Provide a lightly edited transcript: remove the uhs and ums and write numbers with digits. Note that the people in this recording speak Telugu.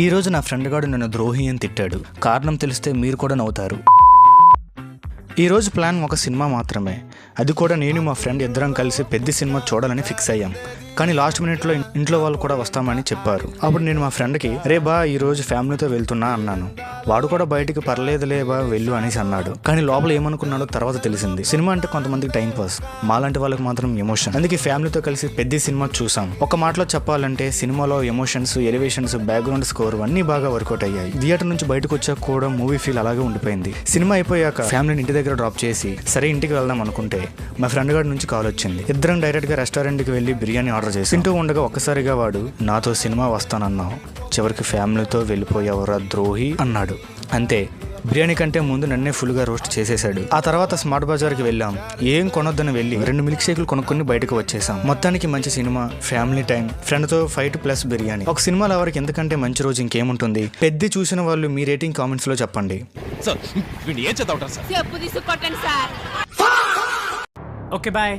ఈరోజు నా ఫ్రెండ్ గాడు నన్ను ద్రోహి అని తిట్టాడు. కారణం తెలిస్తే మీరు కూడా నవ్వుతారు. ఈరోజు ప్లాన్ ఒక సినిమా మాత్రమే. అది కూడా నేను మా ఫ్రెండ్ ఇద్దరం కలిసి పెద్ద సినిమా చూడాలని ఫిక్స్ అయ్యాం. కానీ లాస్ట్ మినిట్లో ఇంట్లో వాళ్ళు కూడా వస్తామని చెప్పారు. అప్పుడు నేను మా ఫ్రెండ్కి రే బా ఈరోజు ఫ్యామిలీతో వెళ్తున్నా అన్నాను. వాడు కూడా బయటికి పర్లేదులే బా వెళ్ళు అనేసి అన్నాడు. కానీ లోపల ఏమనుకున్నాడో తర్వాత తెలిసింది. సినిమా అంటే కొంతమందికి టైం పాస్, మాలాంటి వాళ్ళకి మాత్రం ఎమోషన్. అందుకే ఫ్యామిలీతో కలిసి పెద్ద సినిమా చూసాం. ఒక మాటలో చెప్పాలంటే సినిమాలో ఎమోషన్స్, ఎలివేషన్స్, బ్యాక్గ్రౌండ్ స్కోర్ అన్నీ బాగా వర్కౌట్ అయ్యాయి. థియేటర్ నుంచి బయటకు వచ్చాక కూడా మూవీ ఫీల్ అలాగే ఉండిపోయింది. సినిమా అయిపోయాక ఫ్యామిలీని ఇంటి దగ్గర డ్రాప్ చేసి సరే ఇంటికి వెళ్దాం అనుకుంటే మా ఫ్రెండ్ గారి నుంచి కాల్ వచ్చింది. ఇద్దరం డైరెక్ట్ గా రెస్టారెంట్కి వెళ్ళి బిర్యానీ ఆర్డర్ చేసి తింటూ ఉండగా ఒక్కసారిగా వాడు నాతో సినిమా వస్తానన్నావు, చివరికి ఫ్యామిలీతో వెళ్ళిపోయావురా ద్రోహి అన్నాడు. అంతే, బిర్యానీ కంటే ముందు నన్నే ఫుల్గా రోస్ట్ చేసేశాడు. ఆ తర్వాత స్మార్ట్ బజార్కి వెళ్ళాం. ఏం కొనొద్దని వెళ్ళి 2 మిల్క్ షేకులు కొనుక్కొని బయటకు వచ్చేసాం. మొత్తానికి మంచి సినిమా, ఫ్యామిలీ టైం, ఫ్రెండ్తో ఫైట్ ప్లస్ బిర్యానీ. ఒక సినిమాలో ఎవరికి ఎంతకంటే మంచి రోజు ఇంకేముంటుంది? పెద్ద చూసిన వాళ్ళు మీ రేటింగ్ కామెంట్స్ లో చెప్పండి. Okay bye.